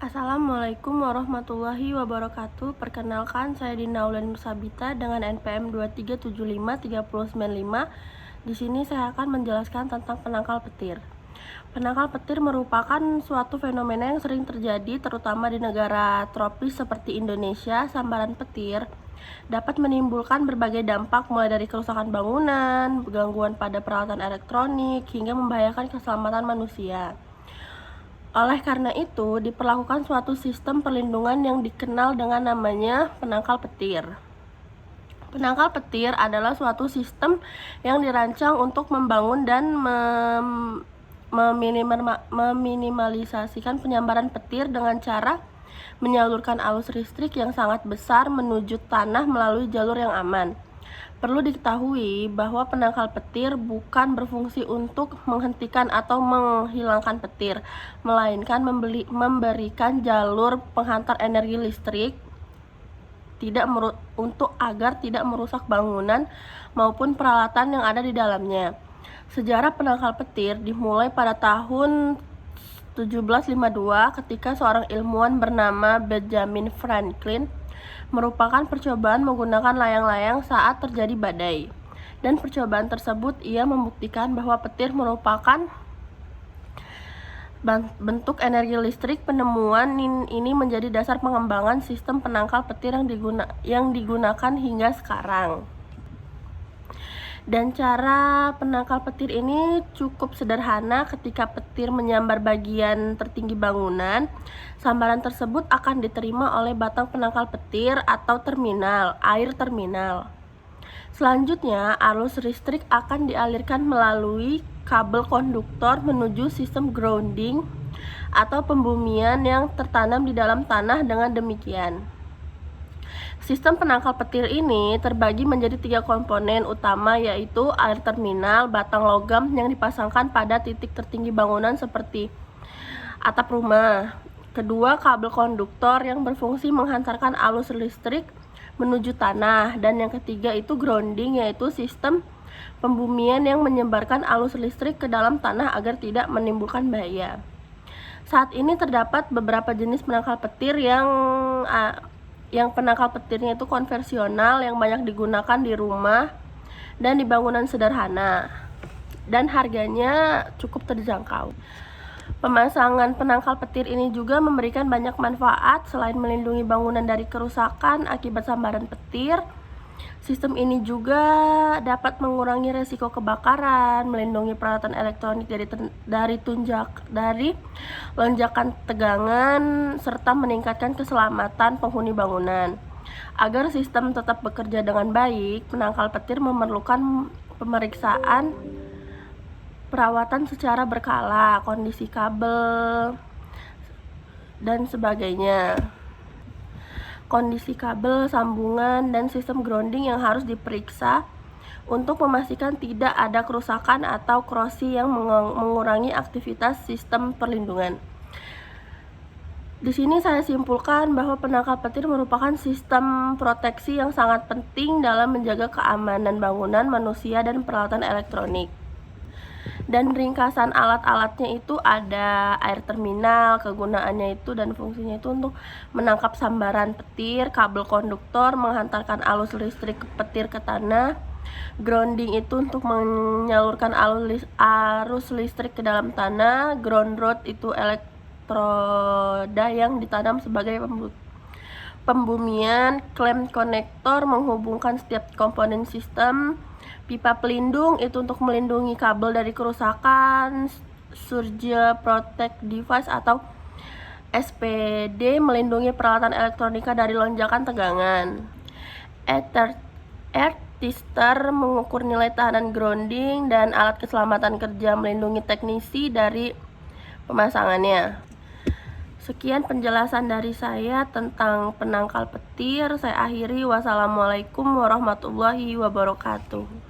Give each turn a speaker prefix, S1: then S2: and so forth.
S1: Assalamualaikum warahmatullahi wabarakatuh. Perkenalkan, saya Dina Aulan Nursabita dengan NPM 2375395. Di sini saya akan menjelaskan tentang penangkal petir. Penangkal petir merupakan suatu fenomena yang sering terjadi terutama di negara tropis seperti Indonesia. Sambaran petir dapat menimbulkan berbagai dampak mulai dari kerusakan bangunan, gangguan pada peralatan elektronik, hingga membahayakan keselamatan manusia. Oleh karena itu, diperlakukan suatu sistem perlindungan yang dikenal dengan namanya penangkal petir. Penangkal petir adalah suatu sistem yang dirancang untuk membangun dan meminimalisasikan penyambaran petir dengan cara menyalurkan arus listrik yang sangat besar menuju tanah melalui jalur yang aman. Perlu diketahui bahwa penangkal petir bukan berfungsi untuk menghentikan atau menghilangkan petir, melainkan memberikan jalur penghantar energi listrik agar tidak merusak bangunan maupun peralatan yang ada di dalamnya. Sejarah penangkal petir dimulai pada tahun 1752 ketika seorang ilmuwan bernama Benjamin Franklin merupakan percobaan menggunakan layang-layang saat terjadi badai. Dan percobaan tersebut ia membuktikan bahwa petir merupakan bentuk energi listrik. Penemuan ini menjadi dasar pengembangan sistem penangkal petir yang digunakan hingga sekarang. Dan cara penangkal petir ini cukup sederhana. Ketika petir menyambar bagian tertinggi bangunan, sambaran tersebut akan diterima oleh batang penangkal petir atau air terminal. Selanjutnya, arus listrik akan dialirkan melalui kabel konduktor menuju sistem grounding atau pembumian yang tertanam di dalam tanah. Dengan demikian, sistem penangkal petir ini terbagi menjadi 3 komponen utama, yaitu air terminal, batang logam yang dipasangkan pada titik tertinggi bangunan seperti atap rumah. Kedua, kabel konduktor yang berfungsi menghantarkan arus listrik menuju tanah. Dan yang ketiga itu grounding, yaitu sistem pembumian yang menyebarkan arus listrik ke dalam tanah agar tidak menimbulkan bahaya. Saat ini terdapat beberapa jenis penangkal petir yang penangkal petirnya itu konvensional yang banyak digunakan di rumah dan di bangunan sederhana, dan harganya cukup terjangkau. Pemasangan penangkal petir ini juga memberikan banyak manfaat. Selain melindungi bangunan dari kerusakan akibat sambaran petir, sistem ini juga dapat mengurangi resiko kebakaran, melindungi peralatan elektronik dari lonjakan tegangan, serta meningkatkan keselamatan penghuni bangunan. Agar sistem tetap bekerja dengan baik, penangkal petir memerlukan pemeriksaan perawatan secara berkala, kondisi kabel, dan sebagainya. Kondisi kabel, sambungan, dan sistem grounding yang harus diperiksa untuk memastikan tidak ada kerusakan atau korosi yang mengurangi aktivitas sistem perlindungan. Di sini saya simpulkan bahwa penangkal petir merupakan sistem proteksi yang sangat penting dalam menjaga keamanan bangunan, manusia, dan peralatan elektronik. Dan ringkasan alat-alatnya itu ada air terminal, kegunaannya itu dan fungsinya itu untuk menangkap sambaran petir, kabel konduktor menghantarkan arus listrik petir ke tanah, grounding itu untuk menyalurkan arus listrik ke dalam tanah, ground rod itu elektroda yang ditanam sebagai pembumian, klem konektor menghubungkan setiap komponen sistem, pipa pelindung itu untuk melindungi kabel dari kerusakan, surge protect device atau SPD melindungi peralatan elektronika dari lonjakan tegangan, air tester mengukur nilai tahanan grounding, dan alat keselamatan kerja melindungi teknisi dari pemasangannya. Sekian penjelasan dari saya tentang penangkal petir. Saya akhiri. Wassalamualaikum warahmatullahi wabarakatuh.